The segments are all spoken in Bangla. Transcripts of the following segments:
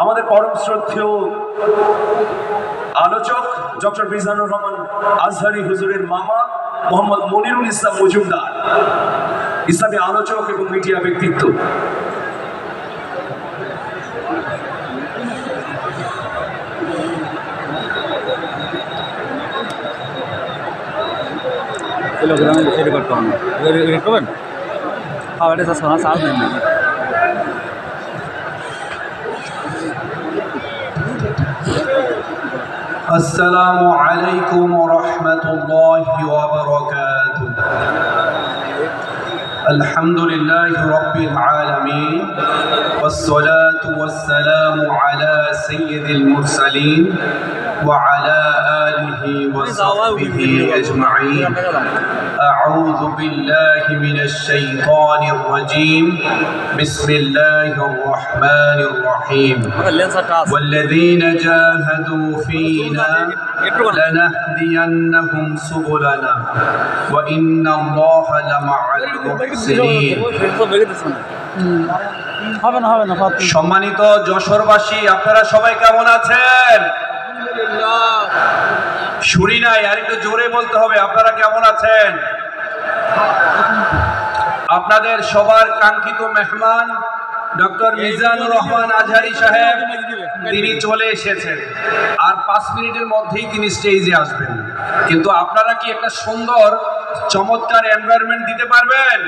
আমাদের পরম শ্রদ্ধেয় আলোচক ডক্টর মিজানুর রহমান আজহারি হুজুরের মামা মোহাম্মদ মনিরুল ইসলাম মজুমদার, ইসলামী আলোচক এবং মিডিয়া ব্যক্তিত্ব। السلام عليكم ورحمة الله وبركاته. الحمد لله رب العالمين والصلاة والسلام على سيد المرسلين وعلى آله وصحبه أجمعين. أعوذ بالله من الشيطان الرجيم. بسم الله الرحمن الرحيم. والذين جاهدوا فينا لنهدينهم سبلنا وإن الله لمع المحسنين. সম্মানিত যশোরবাসী, আপনারা সবাই কেমন আছেন? শুনি নাই, আর একটু জোরে বলতে হবে। আপনারা কেমন আছেন? আপনাদের সবার কাঙ্ক্ষিত মেহমান ডক্টর মিজানুর রহমান আজহারি সাহেব তিনি চলে এসেছেন, আর 5 মিনিটের মধ্যেই তিনি স্টেজে আসবেন। কিন্তু আপনারা কি একটা সুন্দর চমৎকার এনভায়রনমেন্ট দিতে পারবেন?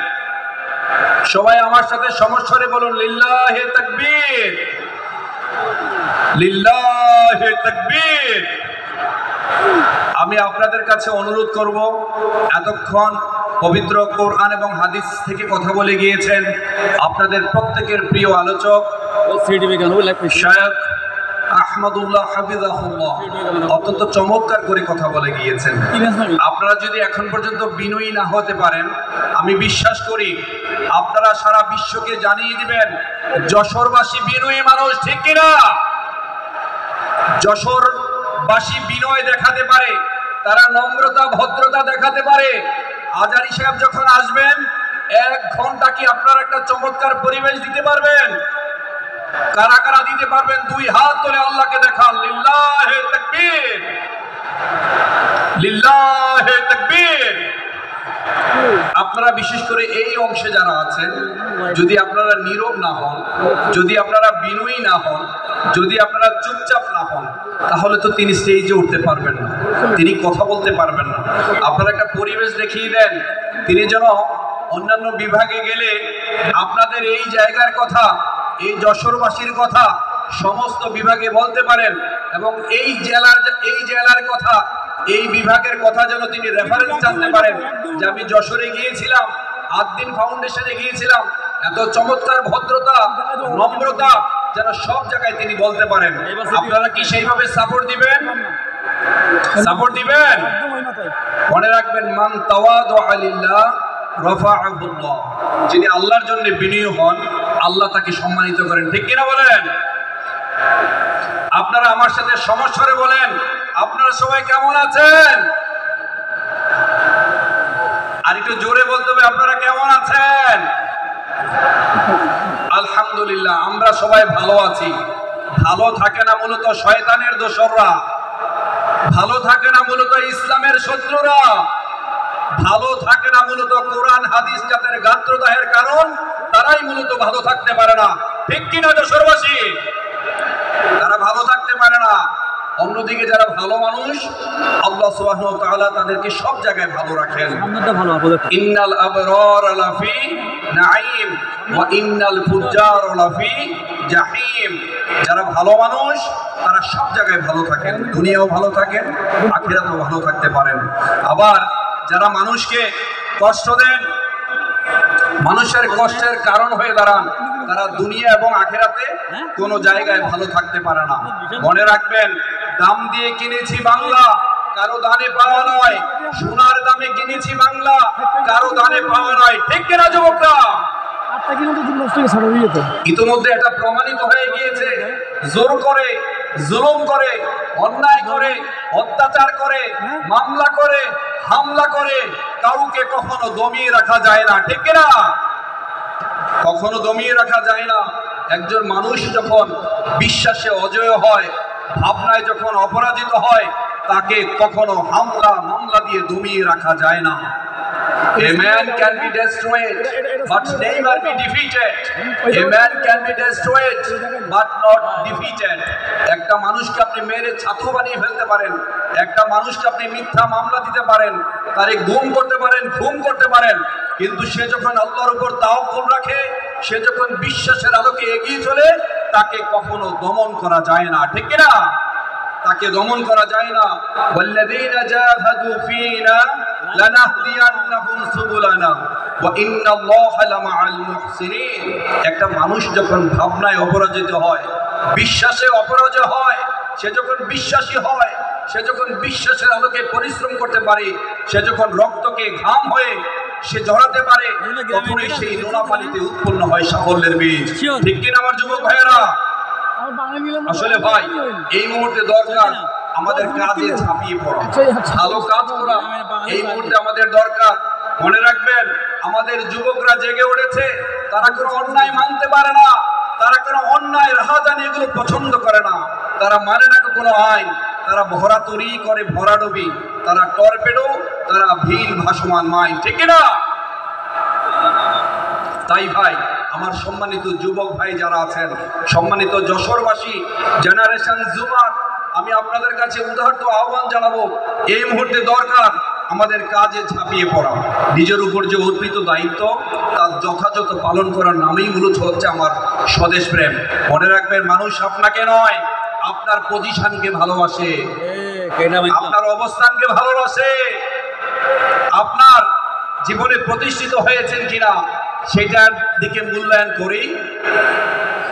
সবাই আমার সাথে সমস্বরে বলুন, লিল্লাহে তাকবীর, লিল্লাহে তাকবীর। আমি আপনাদের কাছে অনুরোধ করব, এতক্ষণ পবিত্র কোরআন এবং হাদিস থেকে কথা বলে গিয়েছেন আপনাদের প্রত্যেকের প্রিয় আলোচক শায়খ আহমদুল্লাহ হাফিজাহুল্লাহ, অত্যন্ত চমৎকার করে কথা বলে গিয়েছেন। আপনারা যদি এখন পর্যন্ত বিনয়ী না হতে পারেন, আমি বিশ্বাস করি আপনারা সারা বিশ্বকে জানিয়ে দিবেন যশোরবাসী বিনয়ী মানুষ, ঠিক কিনা? যশোরবাসী বিনয় দেখাতে পারে, তারা নম্রতা ভদ্রতা দেখাতে পারে। আজহারি সাহেব যখন আসবেন 1 ঘন্টা কি আপনারা একটা চমৎকার পরিবেশ দিতে পারবেন? কারা কারা দিতে পারবেন? 2 হাত তুলে আল্লাহকে দেখান, লিল্লাহে তাকবীর, লিল্লাহে তাকবীর। আপনারা বিশেষ করে এই অংশে যারা আছেন, যদি আপনারা নীরব না হন, যদি আপনারা বিনয়ী না হন, যদি আপনারা চুপচাপ না হন, তাহলে তো তিনি স্টেজে উঠতে পারবেন না, তিনি কথা বলতে পারবেন না। আপনারা একটা পরিবেশ দেখিয়ে দেন, তিনি যেন অন্যান্য বিভাগে গেলে আপনাদের এই জায়গার কথা, এই যশোরবাসীর কথা সমস্ত বিভাগে বলতে পারেন, এবং এই জেলার কথা, এই বিভাগের কথা যেন তিনি রেফারেন্স জানতে পারেন যে আমি যশোরে গিয়েছিলাম, আদ্দিন ফাউন্ডেশনে গিয়েছিলাম, এত চমৎকার ভদ্রতা নম্রতা যেন সব জায়গায় তিনি বলতে পারেন। আপনারা কি সেইভাবে সাপোর্ট দিবেন? সাপোর্ট দিবেন? মনে রাখবেন, মান তাওয়াদুআ লিল্লাহ রাফাআহুল্লাহ, যিনি আল্লাহর জন্য বিনয়ী হন, আল্লাহ তাকে সম্মানিত করেন, ঠিক কিনা বলেন? আপনারা আমার সাথে সমস্বরে বলেন, আপনারা সবাই কেমন আছেন? আর একটু জোরে বলতে হবে, আপনারা কেমন আছেন? আলহামদুলিল্লাহ, আমরা সবাই ভালো আছি। ভালো থাকে না মূলত শয়তানের দোসররা, ভালো থাকে না মূলত ইসলামের শত্রুরা, ভালো থাকে না মূলত কোরআন হাদিস জাতের গাত্রদাহের কারণ, তারাই মূলত ভালো থাকতে পারে না, ঠিক কিনা যশোরবাসী? তারা ভালো থাকতে পারে না। অন্যদিকে যারা ভালো মানুষ, আল্লাহ সুবহানাহু ওয়া তাআলা তাদেরকে সব জায়গায় ভালো রাখেন। ইন্নাল আবরার লাফি নাঈম ওয়া ইন্নাল ফুজ্জার লাফি জাহিম। যারা ভালো মানুষ তারা সব জায়গায় ভালো থাকেন, দুনিয়াও ভালো থাকেন, আখিরাতেও ভালো থাকতে পারেন। আবার যারা মানুষকে কষ্ট দেন, মানুষের কষ্টের কারণ হয়ে দাঁড়ান, তারা দুনিয়া এবং আখিরাতে কোনো জায়গায় ভালো থাকতে পারে না। মনে রাখবেন, দাম দিয়ে কিনেছি বাংলা, কারো দানে পাওয়া নয়। সোনার দামে কিনেছি বাংলা, কারো দানে পাওয়া নয়, ঠিক কিনা যুবকরা? ইতিমধ্যে এটা প্রমাণিত হয়ে গিয়েছে। জোর করে, জুলুম করে, অন্যায় করে, অত্যাচার করে, মামলা করে, হামলা করে কাউকে কখনো দমিয়ে রাখা যায় না, ঠিক কিনা? কখনো দমিয়ে রাখা যায় না। একজন মানুষ যখন বিশ্বাসে অজয় হয়, ভাবনায় যখন অপরাজিত হয়, তাকে কখনো হামলা মামলা দিয়ে দমিয়ে রাখা যায় না। A man can be destroyed but never be defeated. A man can be destroyed but not defeated. একটা মানুষকে আপনি মেরে ছাতু বানিয়ে ফেলতে পারেন, একটা মানুষকে আপনি মিথ্যা মামলা দিতে পারেন, তারে গুম করতে পারেন, খুন করতে পারেন, কিন্তু সে যখন আল্লাহর উপর তাওয়াক্কুল রাখে, সে যখন বিশ্বাসের আলোকে এগিয়ে চলে, তাকে কখনো দমন করা যায় না। ঠিক কি না? তাকে দমন করা যায় না। ওয়াল্লাযীনা জাহাদু ফীনা লানাহদিয়ান্নাহুম সুবুলানা ওয়া ইন্নাল্লাহা লামাআল মুহসিনিন। একটা মানুষ যখন ভাবনায় অপরাজিত হয়, বিশ্বাসে অপরাজয় হয়, সে যখন বিশ্বাসী হয়, সে যখন বিশ্বাসের আলোকে পরিশ্রম করতে পারে, সে যখন রক্তকে ঘাম হয়ে সে জড়াতে পারে, তখনই সেই নোনা পানিতে উৎপন্ন হয় সাফল্যের বীজ। ঠিক কিনা আমার যুবক ভাইয়েরা? আসলে ভাই, এই মুহূর্তে দরকার আমাদের কাজে ঝাঁপিয়ে পড়া, ভালো কাজ করা। এই মুহূর্তে আমাদের দরকার, মনে রাখবেন, আমাদের যুবকরা জেগে উঠেছে। তারা কোনো অন্যায় মানতে পারে না, তারা কোনো অন্যায় রাহাজানি এগুলো পছন্দ করে না, তারা মানে না কোনো আইন। তারা ভরা তরি করে ভরাডুবি, তারা টর্পেডো, তারা ভিল ভাসমান মাইন। ঠিক না? তাই ভাই, আমার সম্মানিত যুবক ভাই যারা আছেন, সম্মানিত যশোরবাসী, জেনারেশন জুমার, আমি আপনাদের কাছে উদাহরণ আহ্বান জানাবো, এই মুহূর্তে দরকার আমাদের কাজে ঝাঁপিয়ে পড়া। নিজের উপর যে অর্পিত দায়িত্ব, তার যথাযথ পালন করার নামেই মূলত হচ্ছে আমার স্বদেশ প্রেম। মনে রাখবেন, মানুষ আপনাকে নয়, আপনার পজিশনকে ভালোবাসে, আপনার অবস্থানকে ভালোবাসে, আপনার জীবনে প্রতিষ্ঠিত হয়েছেন কিনা সেটার দিকে মূল্যায়ন করেই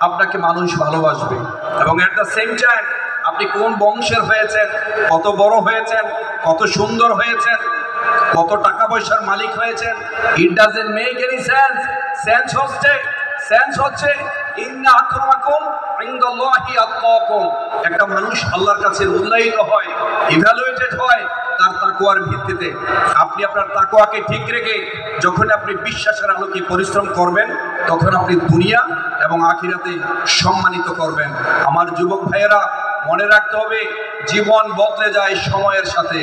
আপনাকে মানুষ ভালোবাসবে। এবং এট দ্য সেম টাইম আপনি কোন বংশের হয়েছেন, কত বড় হয়েছেন, কত সুন্দর হয়েছেন, কত টাকা পয়সার মালিক হয়েছেন, it doesn't make any sense. Sense হচ্ছে ইন্না আক্রামাকুম ইনদাল্লাহি আতকাকুম। একটা মানুষ আল্লাহর কাছে মূল্যায়িত হয়, ইভ্যালুয়েটেড হয় তার তাকওয়ার ভিত্তিতে। আপনি আপনার তাকওয়াকে ঠিক রেখে যখন আপনি বিশ্বাসের আলোকে পরিশ্রম করবেন, তখন আপনি দুনিয়া এবং আখিরাতে সম্মানিত করবেন। আমার যুবক ভাইয়েরা, মনে রাখতে হবে, জীবন বদলে যায় সময়ের সাথে,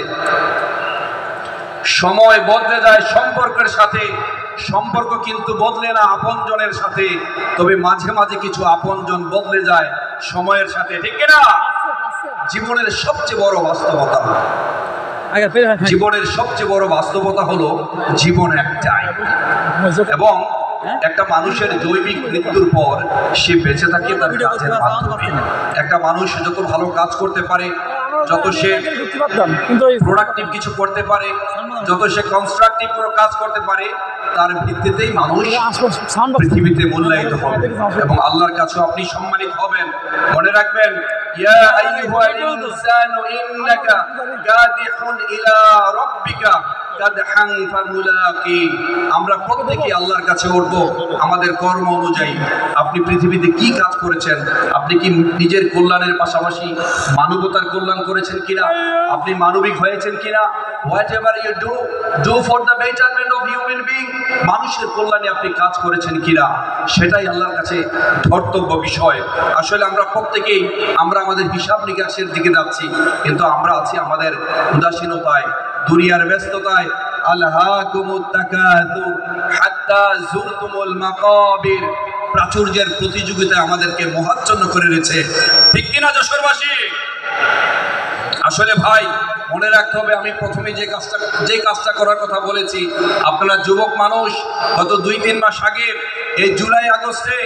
সময় বদলে যায় সম্পর্কের সাথে। সম্পর্ক কিন্তু বদলে না আপনজনের সাথে, তবে মাঝে মাঝে কিছু আপনজন বদলে যায় সময়ের সাথে। ঠিক না? জীবনের সবচেয়ে বড় বাস্তবতা, জীবনের সবচেয়ে বড় বাস্তবতা হলো জীবন একটাই, এবং একটা মানুষের জৈবিক মৃত্যুর পর সে বেঁচে থাকে তার কাজের মাধ্যমে। একটা মানুষ যত ভালো কাজ করতে পারে, যত সে প্রোডাক্টিভ কিছু করতে পারে, যত সে কনস্ট্রাকটিভ কোনো কাজ করতে পারে, তার ভিত্তিতেই মানুষ পৃথিবীতে মূল্যায়িত হবে এবং আল্লাহর কাছে আপনি সম্মানিত হবেন। মনে রাখবেন, ইয়া আইয়ুহাল ইনসানু ইন্নাকা কাদিহুন ইলা রাব্বিকা কাদহান ফামুলাকি। আমরা প্রত্যেকই আল্লাহর কাছে উঠব আমাদের কর্ম অনুযায়ী। আপনি পৃথিবীতে কি কাজ করেছেন, আপনি কি নিজের কল্যাণের পাশাপাশি মানবতার কল্যাণ করেছেন কিনা, আপনি মানবিক হয়েছেন কিনা, whatever you do for the betterment of human being, মানুষের কল্যাণে আপনি কাজ করেছেন কিনা, সেটাই আল্লাহর কাছে ধর্তব্য বিষয়। আসলে আমরা প্রত্যেকেই আমরা আমাদের হিসাব নিকাশের দিকে যাচ্ছি, কিন্তু আমরা আছি আমাদের উদাসীনতায়, দুনিয়ার ব্যস্ততায়। আলহাকুমুত তাকাসুর হাত্তা যুরতুমুল মাকাবির, প্রাচুর্যের প্রতিযোগিতায় আমাদেরকে মোহাচ্ছন্ন করে রেখেছে। ঠিক কিনা যশোরবাসী? আসলে ভাই, মনে রাখতে হবে, আমি প্রথমে যে কাজটা করার কথা বলেছি, আপনারা যুবক মানুষ, গত 2-3 মাস আগে এই জুলাই আগস্টে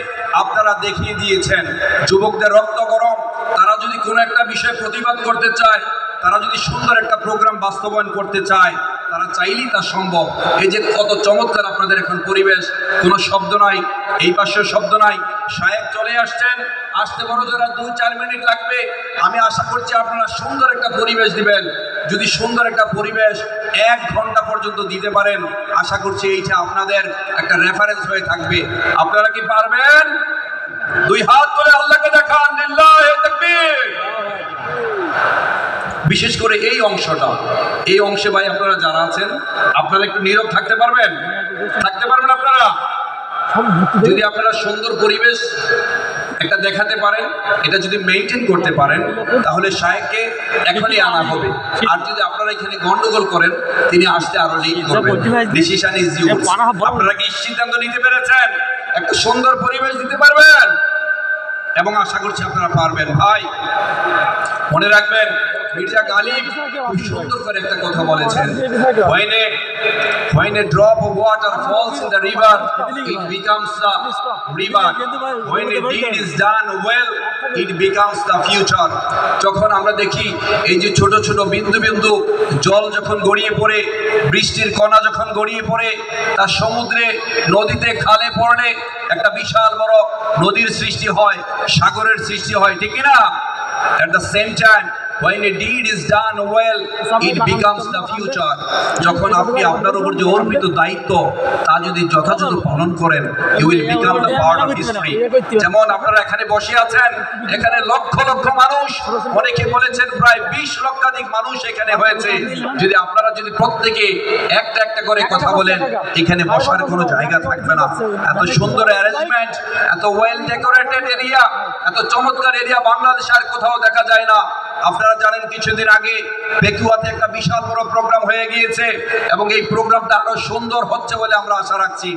আপনারা দেখিয়ে দিয়েছেন যুবকদের রক্ত গরম। তারা যদি কোনো একটা বিষয়ে প্রতিবাদ করতে চায়, তারা যদি সুন্দর একটা প্রোগ্রাম বাস্তবায়ন করতে চায়, তারা চাইলেই তা সম্ভব। এই যে কত চমৎকার আপনাদের এখন পরিবেশ, কোনো শব্দ নাই, এই পাশেও শব্দ নাই, সাহেব চলে আসছেন, আসতে বড় যারা 2-4 মিনিট লাগবে। আমি আশা করছি আপনারা সুন্দর একটা পরিবেশ দিবেন। যদি সুন্দর একটা পরিবেশ 1 ঘন্টা পর্যন্ত দিতে পারেন, আশা করছি এইটা আপনাদের একটা রেফারেন্স হয়ে থাকবে। আপনারা কি পারবেন? 2 হাত তুলে আল্লাহকে দেখান, লিল্লাহি তাকবীর। বিশেষ করে এই অংশটা, এই অংশে ভাই আপনারা যারা আছেন, আপনারা একটু নীরব থাকতে পারবেন? থাকতে পারবেন আপনারা? যদি আপনারা সুন্দর পরিবেশ একটা দেখাতে পারেন, এটা যদি মেইনটেইন করতে পারেন তাহলে শায়েখকে এখনই আনা হবে। আর যদি আপনারা এখানে গন্ডগোল করেন তিনি আসতে আরো লেট করবেন। Decision is yours. আপনারা কি সিদ্ধান্ত নিতে পেরেছেন? একটা সুন্দর পরিবেশ দিতে পারবেন এবং আশা করছি আপনারা পারবেন। ভাই মনে রাখবেন, মির্জা গালিব খুব সুন্দর করে একটা কথা বলেছেন, when a drop of water falls in the river it becomes the river, when a deed is done well it becomes the future। যখন আমরা দেখি এই যে ছোট ছোট বিন্দু বিন্দু জল যখন গড়িয়ে পড়ে, বৃষ্টির কণা যখন গড়িয়ে পড়ে, তা সমুদ্রে নদীতে খালে পড়লে একটা বিশাল বড় নদীর সৃষ্টি হয়, সাগরের সৃষ্টি হয়, ঠিক না? At the same time when a deed is done well it becomes the future। যখন আপনি আপনার উপর যে অর্পিত দায়িত্ব তা যদি যথাযথ পালন করেন you will become the part of history। যেমন আপনারা এখানে বসে আছেন, এখানে লক্ষ লক্ষ মানুষ, অনেকে বলেছেন প্রায় 20 লক্ষাধিক মানুষ এখানে হয়েছে। যদি আপনারা যদি প্রত্যেকে একটা একটা করে কথা বলেন এখানে বসার কোনো জায়গা থাকবে না। এত সুন্দর অ্যারেঞ্জমেন্ট, এত ওয়েল ডেকোরেটেড এরিয়া, এত চমৎকার এরিয়া বাংলাদেশে আর কোথাও দেখা যায় না। আপনারা জানেন কিছুদিন আগে পেকুয়াতে একটা বিশাল বড় প্রোগ্রাম হয়ে গিয়েছে এবং এই প্রোগ্রামটা আরো সুন্দর হচ্ছে বলে আমরা আশা রাখছি।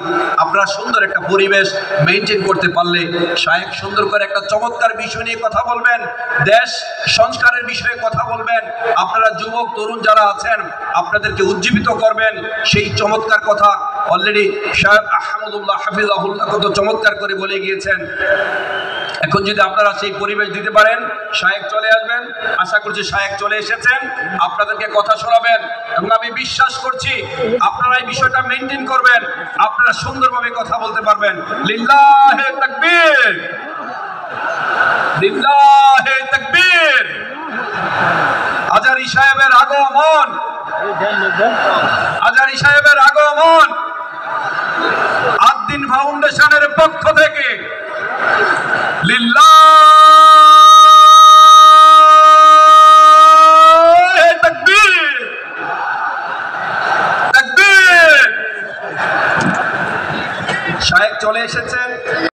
আপনারা সুন্দর একটা পরিবেশ মেইনটেইন করতে পারলে শায়েখ সুন্দর করে একটা চমৎকার বিষয় নিয়ে কথা বলবেন, দেশ সংস্কারের বিষয়ে কথা বলবেন। আপনারা যুবক তরুণ যারা আছেন আপনাদেরকে উজ্জীবিত করবেন। সেই চমৎকার কথা অলরেডি শায়েখ আহমদুল্লাহ হাফিজাহুল্লাহ কত চমৎকার করে বলে গিয়েছেন। এখন যদি আপনারা সেই পরিবেশ দিতে পারেন শায়েখ চলে আসবেন। আশা করছি শায়েখ চলে এসেছেন, আপনাদেরকে কথা শোনাবেন এবং আমি বিশ্বাস করছি আপনারা এই বিষয়টা মেইনটেইন করবেন, আপনারা সুন্দরভাবে কথা বলতে পারবেন। লিল্লাহে তাকবীর, লিল্লাহে তাকবীর। আজারি সাহেবের আগমন, আজারি সাহেবের আগমন আদ-দ্বীন ফাউন্ডেশনের পক্ষ থেকে লিল্লাহে তাকবীর, তাকবীর। শায়েখ চলে এসেছেন,